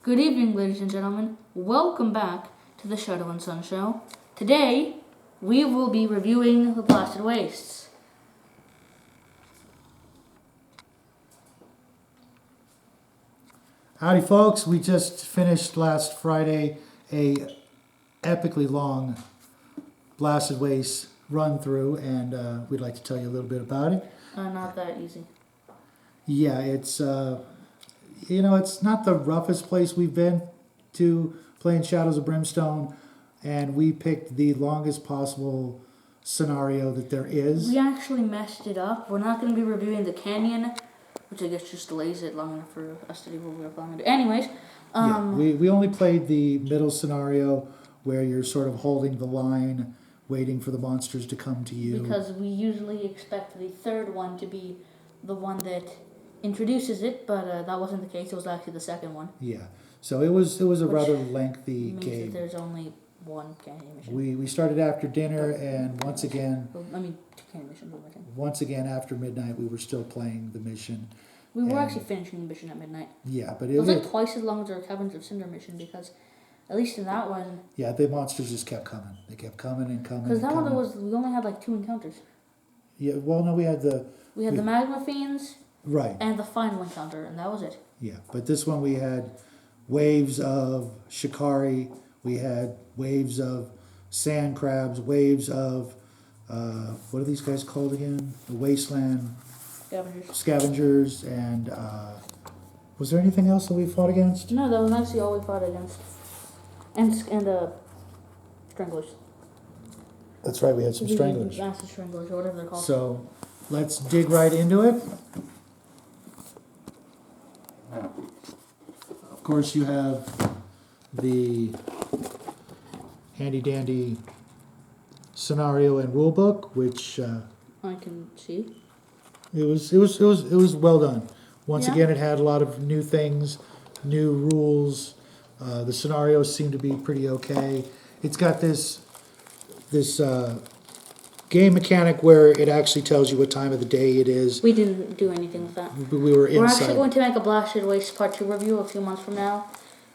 Good evening, ladies and gentlemen. Welcome back to the Shadow and Sun Show. Today, we will be reviewing The Blasted Wastes. Howdy, folks. We just finished last Friday a epically long Blasted Wastes run through, and we'd like to tell you a little bit about it. Not that easy. Yeah, it's it's not the roughest place we've been to playing Shadows of Brimstone, and we picked the longest possible scenario that there is. We actually messed it up. We're not going to be reviewing the canyon, which I guess just delays it long enough for us to do what we were planning to do. Anyways, we only played the middle scenario where you're sort of holding the line, waiting for the monsters to come to you. Because we usually expect the third one to be the one that introduces it, but that wasn't the case. It was actually the second one. Yeah, so it was a rather lengthy means game. That there's only one canyon mission. We started after dinner, and once again, two canyon missions. once again after midnight, we were still playing the mission. We were actually finishing the mission at midnight. Yeah, but it was like twice as long as our Caverns of Cinder mission, because at least in that one. Yeah, the monsters just kept coming. They kept coming and coming. Because that one we only had like 2 encounters. Yeah, well, no, we had the magma fiends. Right. And the final encounter, and that was it. Yeah, but this one we had waves of shikari, we had waves of sand crabs, waves of what are these guys called again? The wasteland scavengers, and was there anything else that we fought against? No, that was actually all we fought against. And stranglers. That's right, we had some stranglers. Massive stranglers, or whatever they're called. So let's dig right into it. Of course, you have the handy dandy scenario and rulebook, which I can see. It was well done. Once Yeah. again, it had a lot of new things, new rules. The scenarios seem to be pretty okay. It's got this game mechanic where it actually tells you what time of the day it is. We didn't do anything with that. We were inside. We're actually going to make a Blasted Waste Part 2 review a few months from now.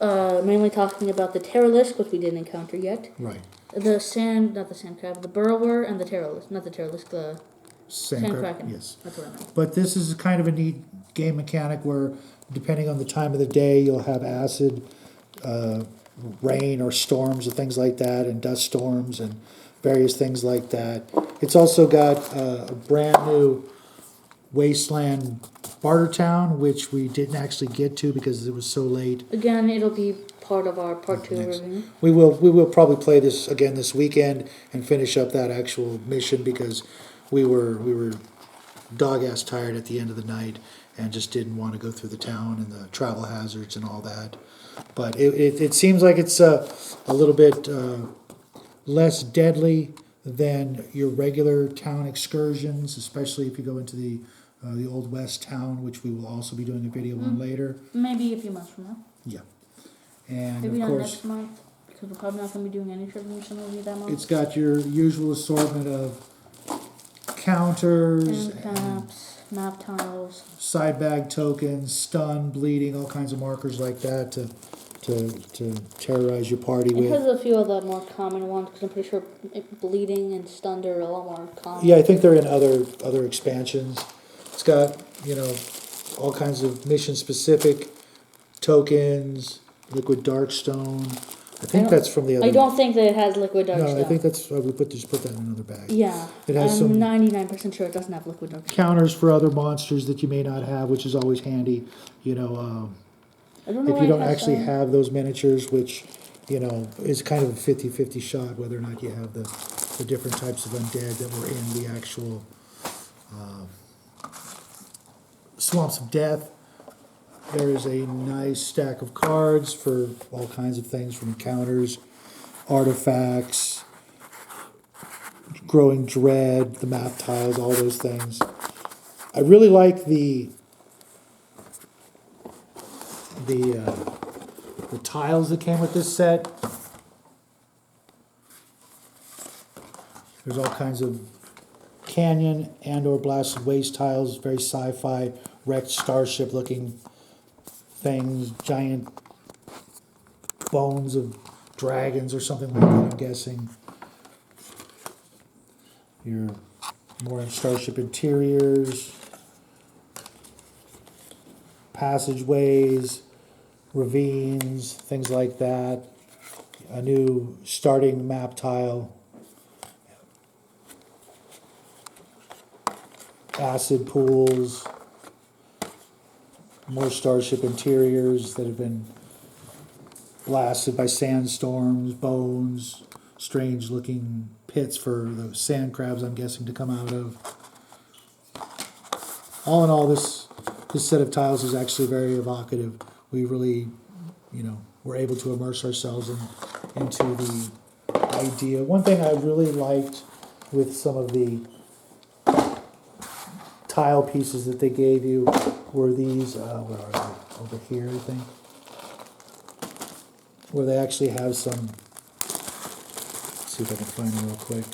Mainly talking about the Terralisk, which we didn't encounter yet. Right. Not the sand crab, the burrower and the Terralisk. Not the Terralisk, the sand kraken. Yes. That's what I meant. But this is kind of a neat game mechanic where, depending on the time of the day, you'll have acid, rain or storms and things like that, and dust storms and various things like that. It's also got a brand new wasteland barter town, which we didn't actually get to because it was so late. Again, it'll be part of our Part 2 review. We will probably play this again this weekend and finish up that actual mission, because we were dog-ass tired at the end of the night and just didn't want to go through the town and the travel hazards and all that. But it seems like it's a little bit less deadly than your regular town excursions, especially if you go into the Old West town, which we will also be doing a video on later. Maybe a few months from now. Yeah. And maybe of not course, next month, because we're probably not going to be doing any mission review that month. it's got your usual assortment of counters, and caps, map tiles, side bag tokens, stun, bleeding, all kinds of markers like that to terrorize your party with. It has a few of the more common ones, because I'm pretty sure bleeding and stunned are a lot more common. Yeah, I think they're in other expansions. It's got, all kinds of mission-specific tokens, liquid darkstone. I think that's from the other. I don't think that it has liquid darkstone. No, I think that's we just put that in another bag. Yeah, it has I'm some 99% sure it doesn't have liquid darkstone. Counters for other monsters that you may not have, which is always handy. I don't know if you don't actually have those miniatures, which is kind of a 50-50 shot whether or not you have the different types of undead that were in the actual Swamps of Death. There is a nice stack of cards for all kinds of things, from encounters, artifacts, growing dread, the map tiles, all those things. I really like the tiles that came with this set. There's all kinds of canyon and or Blasted Waste tiles, very sci-fi, wrecked starship looking things, giant bones of dragons or something like that, I'm guessing. Your more starship interiors, passageways, ravines, things like that. A new starting map tile. Acid pools. More starship interiors that have been blasted by sandstorms, bones, strange looking pits for the sand crabs, I'm guessing, to come out of. All in all, this set of tiles is actually very evocative. We really, were able to immerse ourselves into the idea. One thing I really liked with some of the tile pieces that they gave you were these, where are they? Over here, I think. Where they actually have some, let's see if I can find them real quick.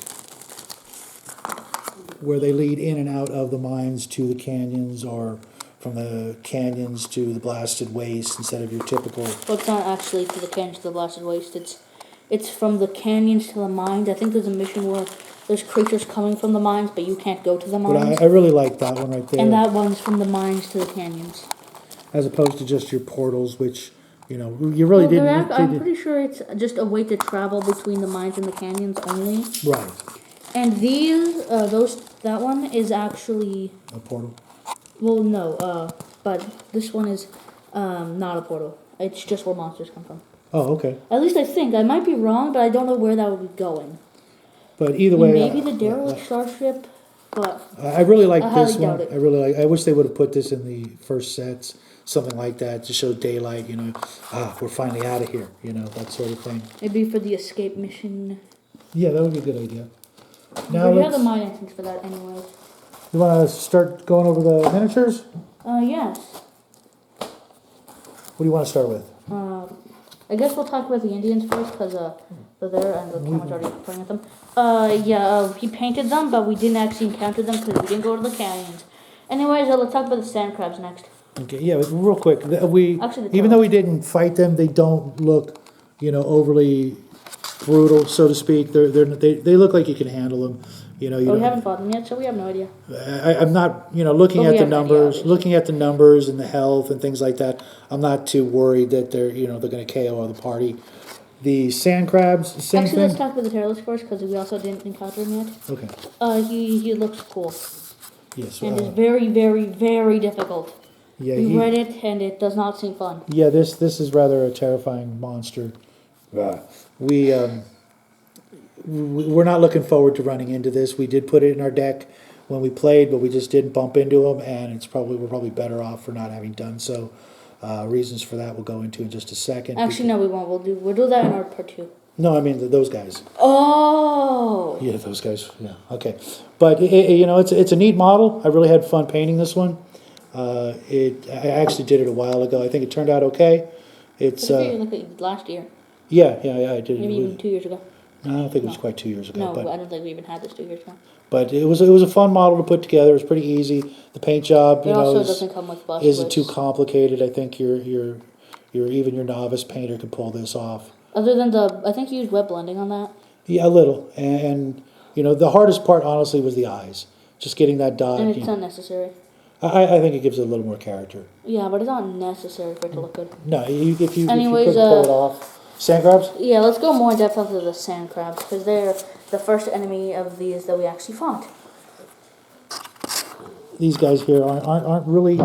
Where they lead in and out of the mines to the canyons, or from the canyons to the blasted waste instead of your typical. Well, it's not actually to the canyons to the blasted waste. It's from the canyons to the mines. I think there's a mission where there's creatures coming from the mines, but you can't go to the mines. But I really like that one right there. And that one's from the mines to the canyons. As opposed to just your portals, which, you really didn't. I'm pretty sure it's just a way to travel between the mines and the canyons only. Right. And that one is actually... A portal? Well, no, but this one is not a portal. It's just where monsters come from. Oh, okay. At least I think. I might be wrong, but I don't know where that would be going. But either way... Maybe the derelict starship, but... I really like this highly one. doubt it. I wish they would have put this in the first sets. Something like that to show daylight, we're finally out of here, that sort of thing. Maybe for the escape mission. Yeah, that would be a good idea. Now we have the mine entrance for that anyway. You want to start going over the miniatures? Yes. What do you want to start with? I guess we'll talk about the Indians first, because they're there and the camera's already pointing at them. He painted them, but we didn't actually encounter them because we didn't go to the canyons. Anyways, let's talk about the sand crabs next. Okay, yeah, but real quick. Even though we didn't fight them, they don't look, overly brutal, so to speak. They look like you can handle them. We haven't fought them yet, so we have no idea. I'm not, looking at the numbers and the health and things like that. I'm not too worried that they're going to KO the party. The sand crabs, same thing. Let's talk about the Terrorless first, because we also didn't encounter him yet. Okay. He looks cool. Yes. And it's very, very, very difficult. Yeah, we read it, and it does not seem fun. Yeah, this is rather a terrifying monster. We're not looking forward to running into this. We did put it in our deck when we played, but we just didn't bump into them, and we're probably better off for not having done so. Reasons for that we'll go into in just a second. Actually, no, we won't. We'll do that in our part 2. No, I mean those guys. Oh. Yeah, those guys. Yeah. Okay, but it's a neat model. I really had fun painting this one. I actually did it a while ago. I think it turned out okay. It's last year. Yeah, I did. Maybe even 2 years ago. No, I don't think it was quite 2 years ago. No, but I don't think we even had this 2 years ago. But it was a fun model to put together. It was pretty easy. The paint job, doesn't come with bush isn't too complicated. I think your novice painter can pull this off. Other than I think you used web blending on that. Yeah, a little. And the hardest part, honestly, was the eyes. Just getting that dot. And it's unnecessary. I think it gives it a little more character. Yeah, but it's not necessary for it to look good. No, if you couldn't Anyways, pull it off. Sand crabs? Yeah, let's go more in depth onto the sand crabs, because they're the first enemy of these that we actually fought. These guys here aren't really...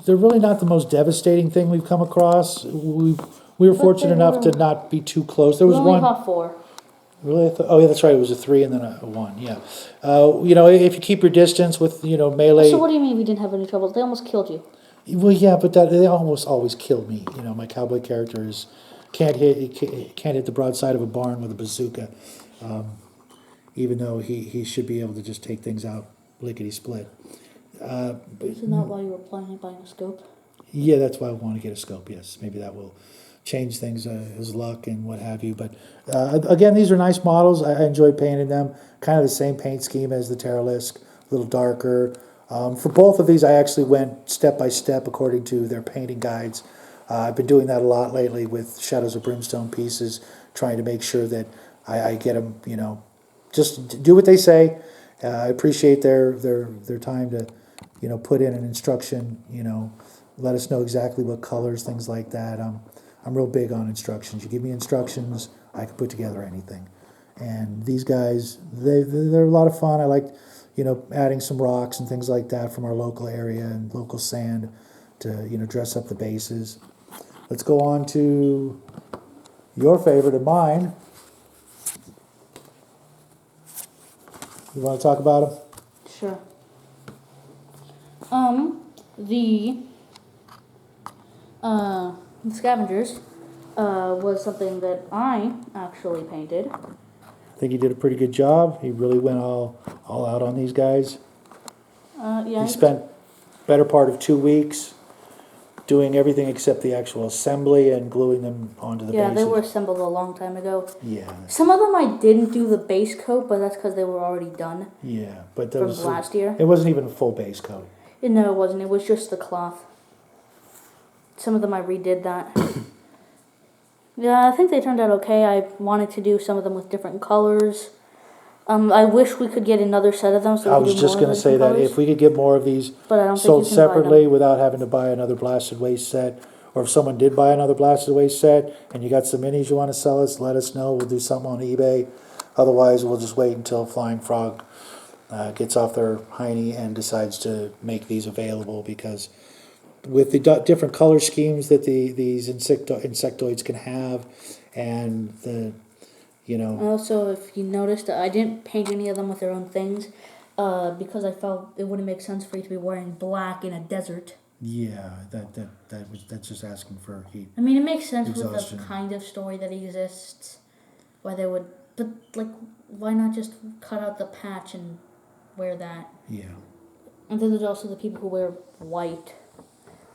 They're really not the most devastating thing we've come across. We were fortunate enough to not be too close. There was one. We one... only fought 4. Really? Oh, yeah, that's right. It was a 3 and then a 1, yeah. If you keep your distance with, melee... So what do you mean we didn't have any trouble? They almost killed you. Well, yeah, but they almost always kill me. My cowboy character can't hit the broadside of a barn with a bazooka, even though he should be able to just take things out lickety-split. Isn't that why you were planning on buying a scope? Yeah, that's why I want to get a scope, yes. Maybe that will change things as luck and what have you. But again, these are nice models. I enjoy painting them. Kind of the same paint scheme as the Terralisk, a little darker. For both of these, I actually went step by step according to their painting guides. I've been doing that a lot lately with Shadows of Brimstone pieces, trying to make sure that I get them, just do what they say. I appreciate their time to, put in an instruction, let us know exactly what colors, things like that. I'm real big on instructions. You give me instructions, I can put together anything. And these guys, they're a lot of fun. I like, adding some rocks and things like that from our local area and local sand to, dress up the bases. Let's go on to your favorite and mine. You want to talk about them? Sure. The Scavengers was something that I actually painted. I think he did a pretty good job. He really went all out on these guys. Yeah. He spent better part of 2 weeks doing everything except the actual assembly and gluing them onto the bases. Yeah, they were assembled a long time ago. Yeah. Some of them I didn't do the base coat, but that's because they were already done. Yeah, but from last year. It wasn't even a full base coat. No, it wasn't. It was just the cloth. Some of them I redid that. Yeah, I think they turned out okay. I wanted to do some of them with different colors. I wish we could get another set of them. So I we was could do just more going of to the say that colors. if we could get more of these But I don't sold think you can buy separately them. without having to buy another Blasted Waste set, or if someone did buy another Blasted Waste set and you got some minis you want to sell us, let us know. We'll do something on eBay. Otherwise, we'll just wait until Flying Frog gets off their hiney and decides to make these available, because with the different color schemes that these insectoids can have, and the Also, if you noticed, I didn't paint any of them with their own things because I felt it wouldn't make sense for you to be wearing black in a desert. yeah, that's just asking for heat. I mean, it makes sense Exhaustion. with the kind of story that exists, why they would, but like, why not just cut out the patch and wear that? Yeah. And then there's also the people who wear white,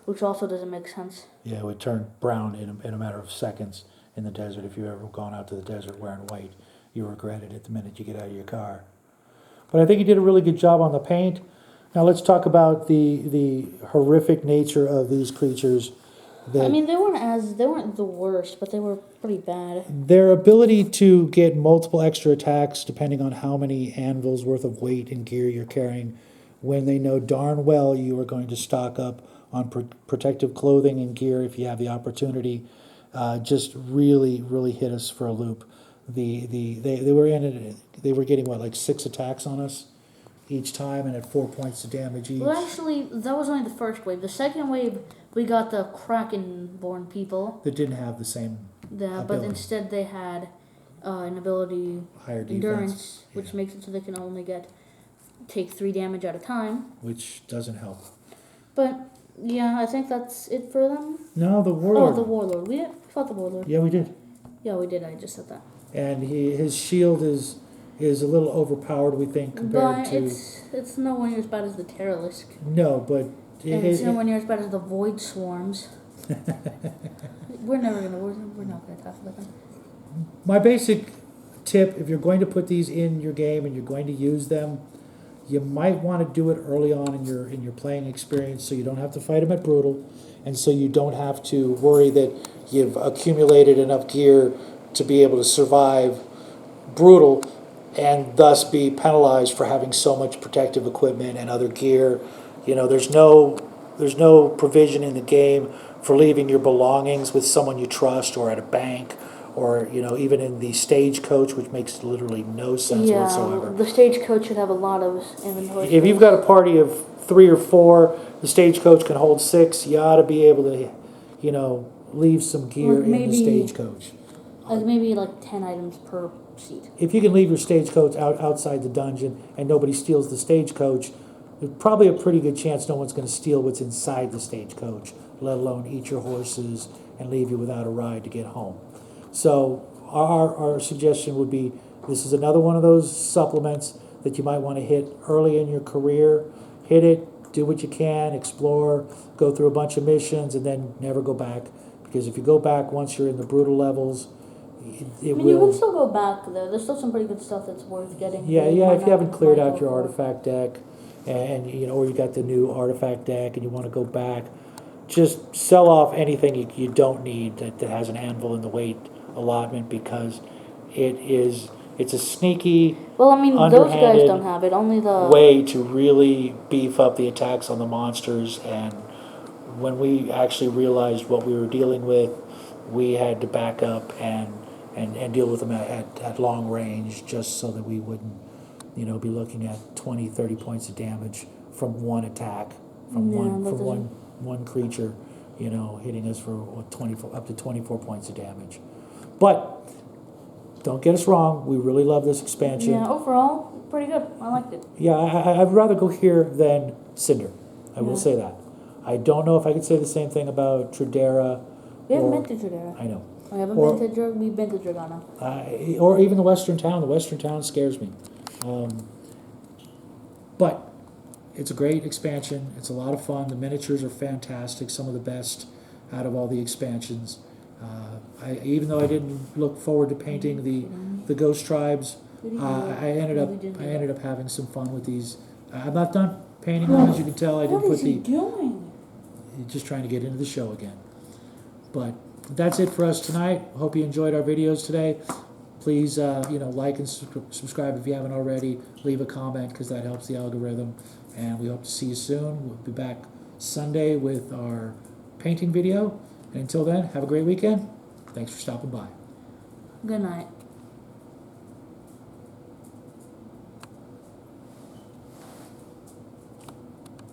which also doesn't make sense. Yeah, it would turn brown in a matter of seconds in the desert. If you've ever gone out to the desert wearing white, you regret it at the minute you get out of your car. But I think he did a really good job on the paint. Now let's talk about the horrific nature of these creatures. I mean, they weren't the worst, but they were pretty bad. Their ability to get multiple extra attacks depending on how many anvils worth of weight and gear you're carrying, when they know darn well you are going to stock up on protective clothing and gear if you have the opportunity, just really hit us for a loop. They were getting what, like 6 attacks on us each time, and at 4 points of damage each. Well, actually, that was only the first wave. The second wave, we got the Kraken-born people. That didn't have the same But ability. instead they had an ability, Higher defense, endurance, which yeah. makes it so they can only take 3 damage at a time. Which doesn't help. But yeah, I think that's it for them. No, the warlord. Oh, the warlord. We fought the warlord. Yeah, we did. Yeah, we did. I just said that. And his shield is a little overpowered, we think, compared But to. it's nowhere near as bad as the Terralisk. No, but And it's nowhere near as bad as the Void Swarms. we're not gonna talk about them. my basic tip, if you're going to put these in your game and you're going to use them, you might want to do it early on in your playing experience, so you don't have to fight them at brutal, and so you don't have to worry that you've accumulated enough gear to be able to survive brutal, and thus be penalized for having so much protective equipment and other gear. There's no provision in the game for leaving your belongings with someone you trust, or at a bank, or even in the stagecoach, which makes literally no sense whatsoever. The stagecoach should have a lot of inventory. If you've got a party of 3 or 4, the stagecoach can hold 6. You ought to be able to, leave some gear in the stagecoach. Like maybe 10 items per seat. If you can leave your stagecoach outside the dungeon and nobody steals the stagecoach, there's probably a pretty good chance no one's going to steal what's inside the stagecoach, let alone eat your horses and leave you without a ride to get home. So our suggestion would be, this is another one of those supplements that you might want to hit early in your career. Hit it, do what you can, explore, go through a bunch of missions, and then never go back. Because if you go back once you're in the brutal levels, you can still go back though. There's still some pretty good stuff that's worth getting. Yeah, if you haven't cleared out your artifact deck, and or you got the new artifact deck and you want to go back, just sell off anything you don't need that has an anvil in the weight allotment, because it's a sneaky Well, I mean, those guys underhanded don't have it. Only the way to really beef up the attacks on the monsters. And when we actually realized what we were dealing with, we had to back up and deal with them at long range, just so that we wouldn't, be looking at 20, 30 points of damage from one attack, from one creature, hitting us for 24, up to 24 points of damage. But don't get us wrong, we really love this expansion. yeah, overall, pretty good. I liked it. Yeah, I'd rather go here than Cinder. I will say that. I don't know if I could say the same thing about Tradera. We haven't been to Tradera. I know. We haven't we've been to Dragana. Or even the Western Town. The Western Town scares me. But it's a great expansion. It's a lot of fun. The miniatures are fantastic. Some of the best out of all the expansions. Even though I didn't look forward to painting the Ghost Tribes, I ended up having some fun with these. I'm not done painting them, as you can tell. I didn't What is he doing? Just trying to get into the show again. But that's it for us tonight. Hope you enjoyed our videos today. Please, like and subscribe if you haven't already. Leave a comment, because that helps the algorithm. And we hope to see you soon. We'll be back Sunday with our painting video. And until then, have a great weekend. Thanks for stopping by. Good night.